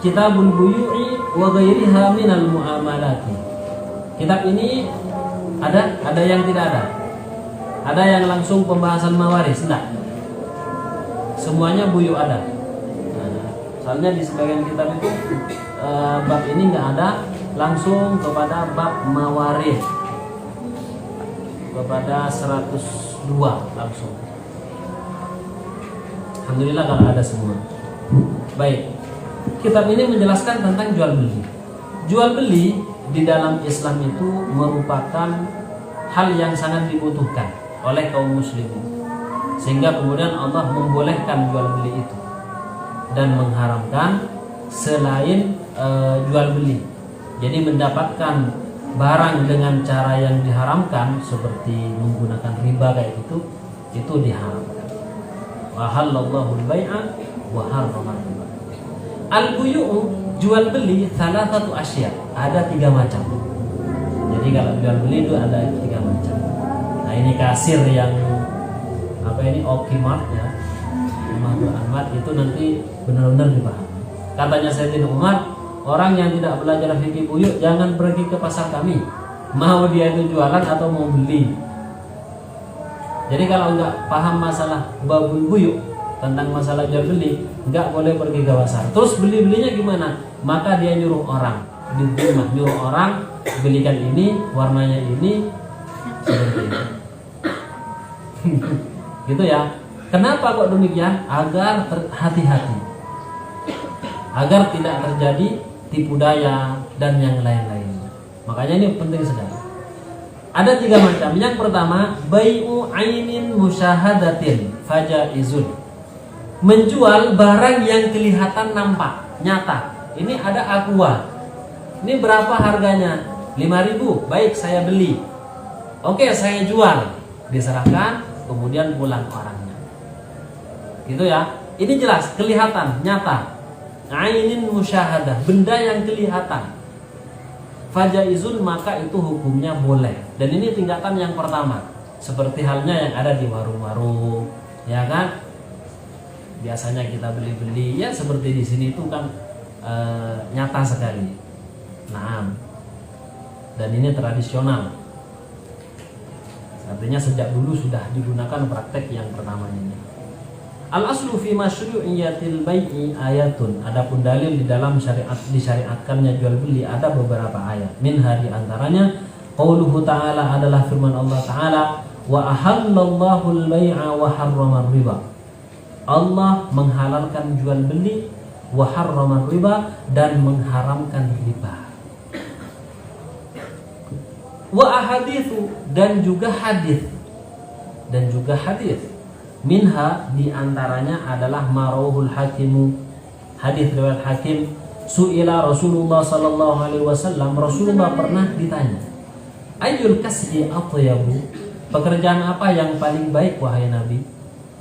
Kitabul Buyu'i wa ghairiha minal muamalati. Kitab ini ada yang tidak ada. Ada yang langsung pembahasan mawaris, enggak. Semuanya buyu ada. Nah, soalnya di sebagian kitab itu bab ini enggak ada langsung kepada bab mawaris. Kepada 102 langsung. Alhamdulillah kalau ada semua. Baik. Kitab ini menjelaskan tentang jual beli. Jual beli di dalam Islam itu merupakan hal yang sangat dibutuhkan oleh kaum muslimin. Sehingga kemudian Allah membolehkan jual beli itu dan mengharamkan selain jual beli. Jadi mendapatkan barang dengan cara yang diharamkan seperti menggunakan riba kayak itu diharamkan. Wa halallahu al-bai'a wa harrama riba. Al-buyu'u, jual beli, salah satu asya, ada 3 macam. Jadi kalau jual beli itu ada 3 macam. Nah ini kasir yang Okimart ya, Mahmud Ahmad itu nanti benar-benar dipahami. Katanya Sayyidina Umar, orang yang tidak belajar fikih buyuk jangan pergi ke pasar kami. Mau dia itu jualan atau mau beli. Jadi kalau nggak paham masalah babul buyuk, tentang masalah jual beli, nggak boleh pergi ke pasar. Terus belinya gimana? Maka dia nyuruh orang di rumah, nyuruh orang belikan ini, warnanya ini, seperti ini. Gitu ya. Kenapa kok demikian? Agar hati-hati, agar tidak terjadi tipu daya dan yang lain-lainnya. Makanya ini penting sekali. Ada 3 macam. Yang pertama, bai'u ainin musyahadatin fajaizun. Menjual barang yang kelihatan nampak, nyata. Ini ada aqua. Ini berapa harganya? 5.000. Baik, saya beli. Oke, saya jual. Diserahkan, kemudian pulang orangnya. Gitu ya. Ini jelas, kelihatan, nyata. Ainin musyahadah, benda yang kelihatan. Fajaizun, maka itu hukumnya boleh. Dan ini tingkatan yang pertama. Seperti halnya yang ada di warung-warung, ya kan? Biasanya kita beli-beli ya seperti di sini itu kan nyata sekali. Nah, dan ini tradisional. Artinya sejak dulu sudah digunakan praktek yang pertama ini. Al-aslu fi masyru'iyatil bai'i ayatun. Adapun dalil di dalam disyariatkannya jual beli ada beberapa ayat. Minha di antaranya qauluhu ta'ala adalah firman Allah Ta'ala, wa ahallallahu al-bai'a wa harrama riba. Allah menghalalkan jual beli, wa harrama riba, dan mengharamkan riba. Wa ahadithu, dan juga hadis. Minha di antaranya adalah marawhul hakimu, hadis riwayat Hakim, su'ila Rasulullah sallallahu alaihi wasallam, Rasulullah pernah ditanya, ayyul kasbi atyabu, pekerjaan apa yang paling baik wahai Nabi?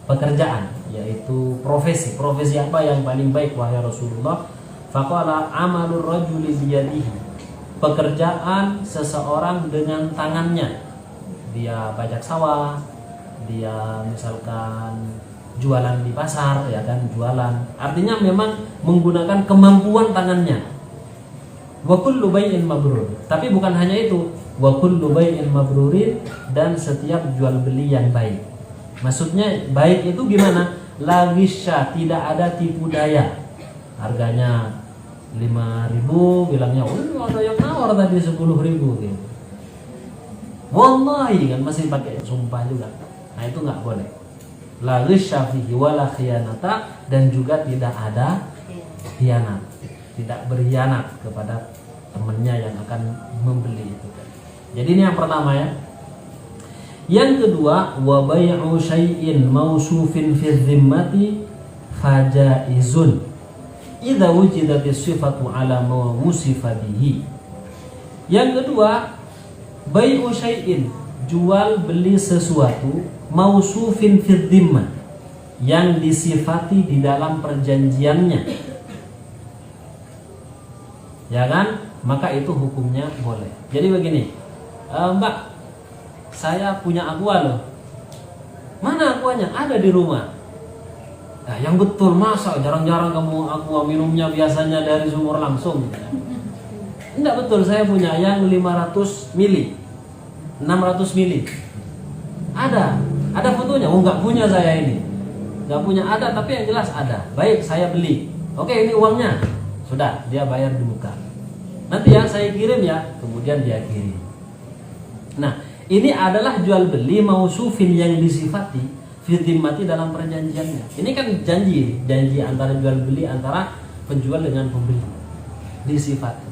Pekerjaan, yaitu profesi apa yang paling baik wahai Rasulullah? Faqala amalur rajuli biyadihi, pekerjaan seseorang dengan tangannya. Dia bajak sawah, dia misalkan jualan di pasar, ya kan, jualan. Artinya memang menggunakan kemampuan tangannya. Wa kullu bai'in mabrur. Tapi bukan hanya itu, wa kullu bai'in mabrurin, dan setiap jual beli yang baik. Maksudnya baik itu gimana? La ghisya, tidak ada tipu daya. Harganya 5.000, bilangnya oh ada yang nawar tadi 10.000 gitu. Wallahi kan masih pakai sumpah juga. Nah itu nggak boleh. La ghisya fihi wala khiyanata, dan juga tidak ada khianat, tidak berkhianat kepada temannya yang akan membeli itu. Jadi ini yang pertama ya. Yang kedua, wa bai'u syai'in mausufin fi dhimmati fajaizun idza wujidat as-sifatu ala ma wusifa bihi. Yang kedua, bai'u syai'in, jual beli sesuatu, mausufin fi dhimmah, yang disifati di dalam perjanjiannya, ya kan? Maka itu hukumnya boleh. Jadi begini, Mbak, saya punya aqua loh. Mana aquanya? Ada di rumah. Nah, yang betul, masa jarang-jarang kamu aqua minumnya biasanya dari sumur langsung. Enggak betul, saya punya yang 500 mili, 600 mili. Ada fotonya. Oh, enggak punya saya ini. Enggak punya, ada, tapi yang jelas ada. Baik, saya beli. Oke, ini uangnya. Sudah, dia bayar di muka. Nanti ya saya kirim ya, kemudian dia kirim. Nah, ini adalah jual beli mausufin yang disifati mati dalam perjanjiannya. Ini kan janji antara jual beli antara penjual dengan pembeli. Disifati.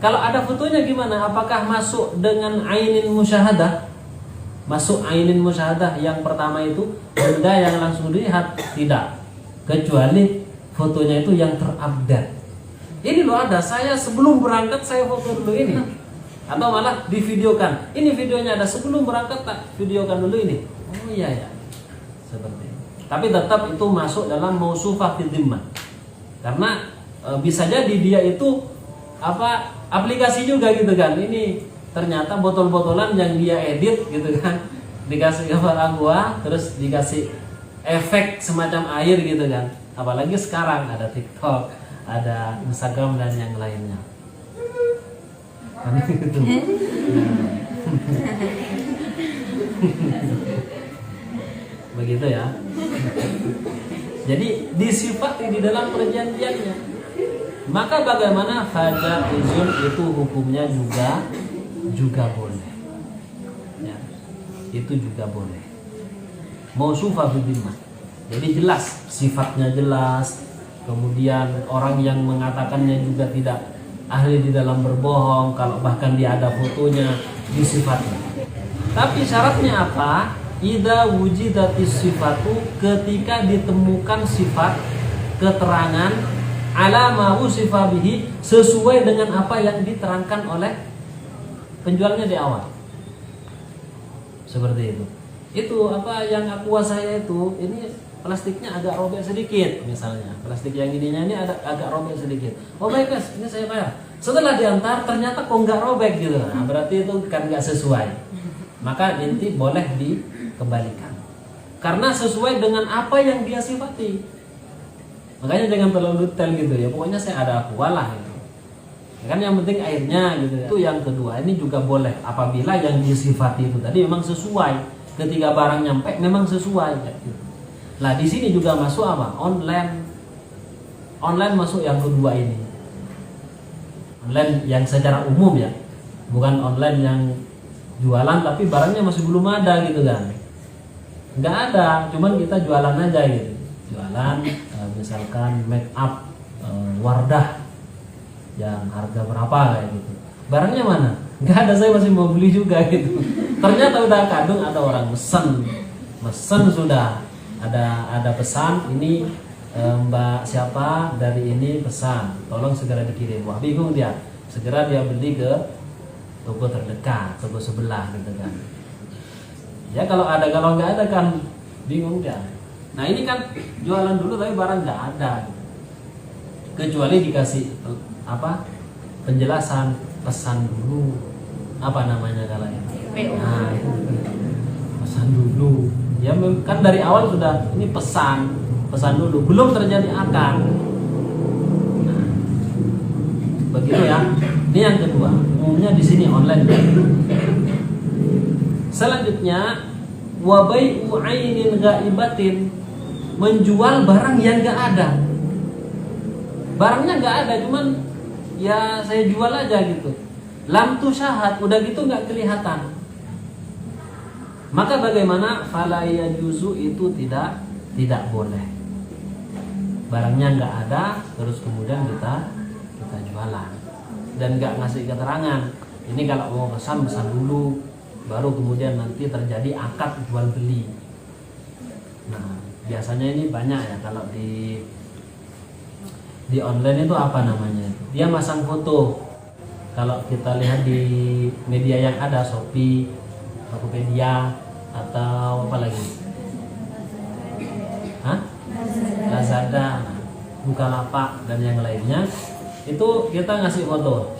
Kalau ada fotonya gimana? Apakah masuk dengan ainin musyahadah? Masuk ainin musyahadah yang pertama itu benda yang langsung dilihat? Tidak. Kecuali fotonya itu yang terupdate. Ini loh ada, saya sebelum berangkat saya foto dulu ini. Atau malah divideokan. Ini videonya ada, sebelum berangkat tak videokan dulu ini. Oh iya ya, seperti itu. Tapi tetap itu masuk dalam mausufah fi dhimmah. Karena bisa jadi dia itu aplikasi juga gitu kan. Ini ternyata botol-botolan yang dia edit gitu kan. Dikasih gambar aqua, terus dikasih efek semacam air gitu kan. Apalagi sekarang ada TikTok, ada Instagram dan yang lainnya. Kan gitu. Begitu ya. Jadi disifati di dalam perjanjiannya. Maka bagaimana fajaizun itu hukumnya juga boleh. Ya. Itu juga boleh. Mausufah bidzimah. Jadi jelas, sifatnya jelas. Kemudian orang yang mengatakannya juga tidak ahli di dalam berbohong. Kalau bahkan dia ada fotonya, disifati. Tapi syaratnya apa? Idza wujidatis sifatu, ketika ditemukan sifat, keterangan ala ma usifa bihi, sesuai dengan apa yang diterangkan oleh penjualnya di awal. Seperti itu. Itu apa yang aqua saya itu, ini plastiknya agak robek sedikit misalnya. Plastik yang ininya ini agak robek sedikit. Oh baik Mas, ini saya bayar. Setelah diantar ternyata kok nggak robek gitu. Nah, berarti itu kan nggak sesuai. Maka inti boleh dikembalikan karena sesuai dengan apa yang dia sifati. Makanya jangan terlalu detail gitu ya, pokoknya saya ada aqua lah gitu. Kan yang penting airnya gitu ya. Itu yang kedua, ini juga boleh apabila yang disifati itu tadi memang sesuai, ketika barang nyampe memang sesuai gitu. Nah di sini juga masuk apa? Online masuk yang kedua ini. Online yang secara umum ya, bukan online yang jualan tapi barangnya masih belum ada gitu kan. Nggak ada, cuman kita jualan aja gitu. Jualan misalkan make up Wardah yang harga berapa kayak gitu. Barangnya mana? Nggak ada, saya masih mau beli juga gitu. Ternyata udah kadung ada orang mesen sudah ada pesan ini, Mbak siapa dari ini pesan, tolong segera dikirim. Wah bingung dia, segera dia beli ke toko terdekat, toko sebelah gitu kan. Ya kalau nggak ada kan bingung dia. Nah ini kan jualan dulu tapi barang nggak ada, kecuali dikasih penjelasan, pesan dulu, apa namanya kalau ini. Nah itu pesan dulu. Ya kan dari awal sudah ini pesan dulu, belum terjadi akad. Nah, begitu ya. Ini yang kedua, umumnya di sini online. Selanjutnya, wa bai'u 'ainin ghaibatin, menjual barang yang enggak ada. Barangnya enggak ada, cuman ya saya jual aja gitu. Lam tusyahad, udah gitu enggak kelihatan. Maka bagaimana? Fala yajuzu, itu tidak boleh. Barangnya enggak ada, terus kemudian kita jualan dan nggak ngasih keterangan. Ini kalau mau pesan dulu, baru kemudian nanti terjadi akad jual beli. Nah biasanya ini banyak ya kalau di online itu apa namanya? Dia masang foto. Kalau kita lihat di media yang ada, Shopee, Tokopedia, atau apa lagi? Lazada, Bukalapak dan yang lainnya. Itu kita ngasih foto,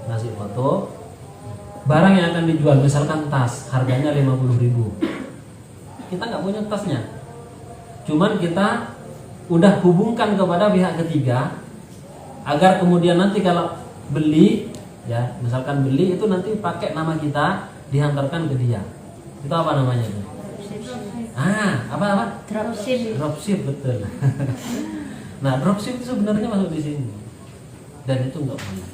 ngasih foto barang yang akan dijual, misalkan tas harganya 50.000. Kita nggak punya tasnya, Cuman kita udah hubungkan kepada pihak ketiga agar kemudian nanti kalau beli, ya misalkan beli itu nanti pakai nama kita dihantarkan ke dia. Itu apa namanya itu? Apa? Dropship. Dropship, betul. Nah, dropship itu sebenarnya masuk di sini. Dan itu enggak boleh.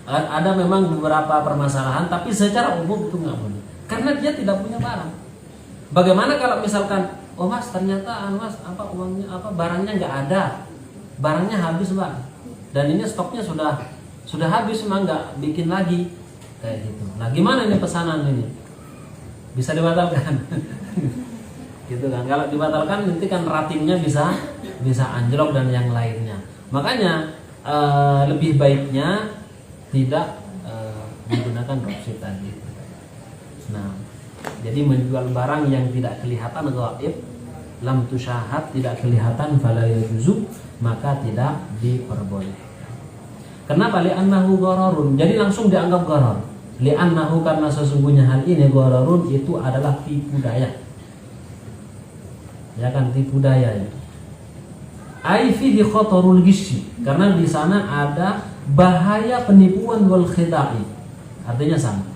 Ada memang beberapa permasalahan, tapi secara umum itu enggak boleh. Karena dia tidak punya barang. Bagaimana kalau misalkan, oh mas ternyata mas uangnya barangnya nggak ada, barangnya habis bang, dan ini stoknya sudah habis, memang nggak bikin lagi kayak gitu. Nah gimana ini pesanan ini? Bisa dibatalkan? Gitu kan? Kalau dibatalkan nanti kan ratingnya bisa anjlok dan yang lainnya. Makanya lebih baiknya tidak menggunakan dropship tadi. Nah, jadi menjual barang yang tidak kelihatan gaib, lam tusyahad, tidak kelihatan, fala yajuzu, maka tidak diperbolehkan. Kenapa? Li'annahu ghararun. Jadi langsung dianggap gharar. Li'annahu, karena sesungguhnya hal ini ghararun itu adalah tipu daya. Ya kan, tipu daya ya. Ai fihi khatarul ghishi, karena di sana ada bahaya penipuan wal khida'i. Artinya sama.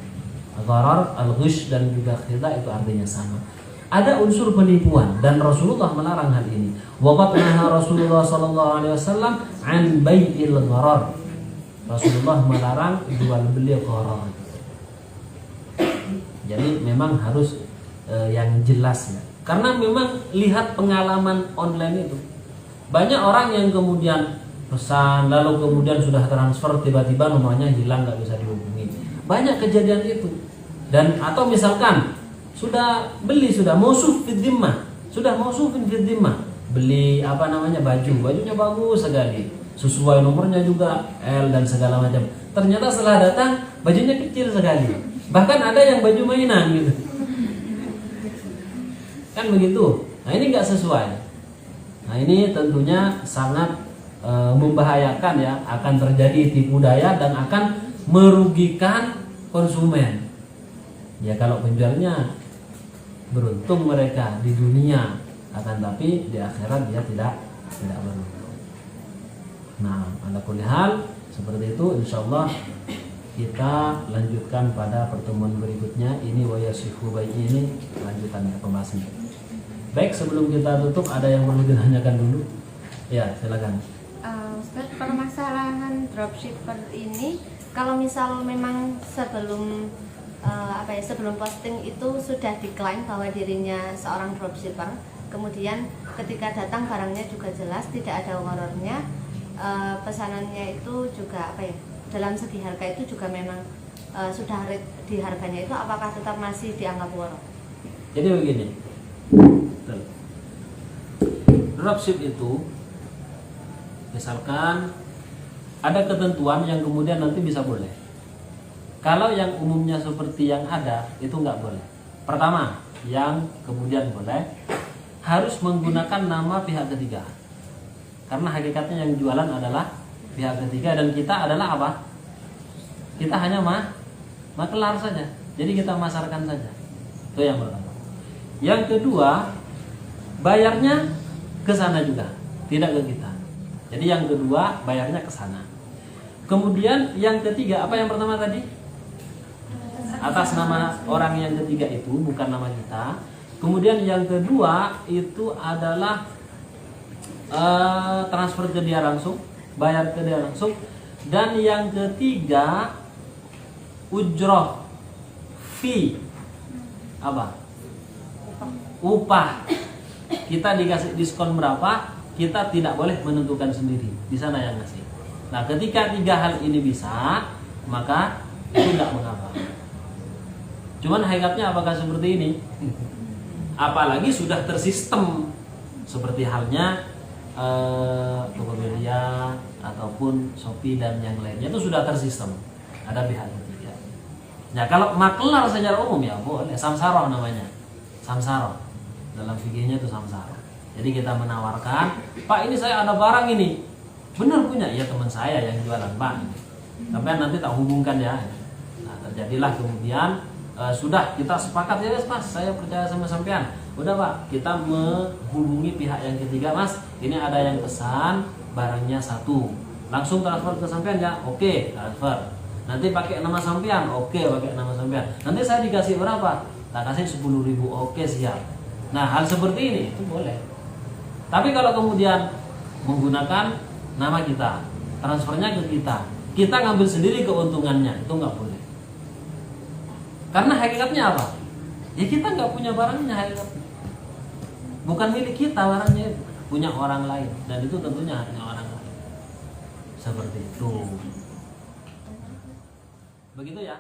Gharar, al-ghish dan juga khida' itu artinya sama. Ada unsur penipuan dan Rasulullah melarang hal ini. Waqad naha Rasulullah sallallahu alaihi wasallam an bai'il gharar. Rasulullah melarang jual beli gharar. Jadi memang harus yang jelas ya. Karena memang lihat pengalaman online itu. Banyak orang yang kemudian pesan lalu kemudian sudah transfer tiba-tiba nomornya hilang, nggak bisa dihubungi. Banyak kejadian itu. Dan atau misalkan sudah beli, sudah mausuf fid dhimmah, sudah mausufin fid dhimmah, beli bajunya bagus sekali, sesuai nomornya juga L dan segala macam. Ternyata setelah datang bajunya kecil sekali, bahkan ada yang baju mainan gitu. Kan begitu. Nah ini nggak sesuai. Nah ini tentunya sangat membahayakan ya, akan terjadi tipu daya dan akan merugikan konsumen. Ya kalau penjualnya beruntung mereka di dunia, akan tapi di akhirat dia tidak beruntung. Nah, ala kulli hal seperti itu, insyaallah kita lanjutkan pada pertemuan berikutnya. Ini wa yasihu bai, ini lanjutannya pembahasan. Baik, sebelum kita tutup ada yang perlu ditanyakan dulu? Ya, silakan. Ustaz, permasalahan dropshipper ini kalau misal memang sebelum sebelum posting itu sudah diklaim bahwa dirinya seorang dropshipper, kemudian ketika datang barangnya juga jelas, tidak ada horornya, pesanannya itu juga dalam segi harga itu juga memang sudah di harganya itu, apakah tetap masih dianggap horor? Jadi begini, dropship itu misalkan ada ketentuan yang kemudian nanti bisa boleh. Kalau yang umumnya seperti yang ada itu nggak boleh. Pertama, yang kemudian boleh harus menggunakan nama pihak ketiga. Karena hakikatnya yang jualan adalah pihak ketiga dan kita adalah apa? Kita hanya makelar saja. Jadi kita masarkan saja. Itu yang pertama. Yang kedua, bayarnya ke sana juga, tidak ke kita. Jadi yang kedua bayarnya ke sana. Kemudian yang ketiga, apa yang pertama tadi? Atas nama orang yang ketiga itu, bukan nama kita. Kemudian yang kedua itu adalah transfer ke dia langsung, bayar ke dia langsung. Dan yang ketiga ujroh, fee, apa? Upah. Kita dikasih diskon berapa? Kita tidak boleh menentukan sendiri. Di sana yang ngasih. Nah, ketika tiga hal ini bisa, maka itu tidak mengapa. Cuman hakikatnya apakah seperti ini? Apalagi sudah tersistem seperti halnya Tokopedia ataupun Shopee dan yang lainnya, itu sudah tersistem. Ada pihak ketiga. Nah, kalau makelar secara umum ya boleh, samsaroh namanya. Samsaroh. Dalam fikihnya itu samsaroh. Jadi kita menawarkan, Pak ini saya ada barang ini. Benar punya? Ya teman saya yang jualan Pak. Sampai nanti tak hubungkan ya. Nah, terjadilah kemudian sudah kita sepakat ya mas, saya percaya sama sampean. Udah Pak, kita menghubungi pihak yang ketiga, Mas, ini ada yang pesan barangnya 1, langsung transfer ke sampean ya? Oke, transfer. Nanti pakai nama sampean? Oke, pakai nama sampean. Nanti saya dikasih berapa? Tak kasih 10.000. Oke, siap. Nah, hal seperti ini itu boleh. Tapi kalau kemudian menggunakan nama kita, transfernya ke kita ngambil sendiri keuntungannya, itu nggak boleh. Karena hakikatnya apa? Ya kita nggak punya barangnya, hakikatnya bukan milik kita barangnya, punya orang lain, dan itu tentunya hanya orang lain. Seperti itu. Begitu ya.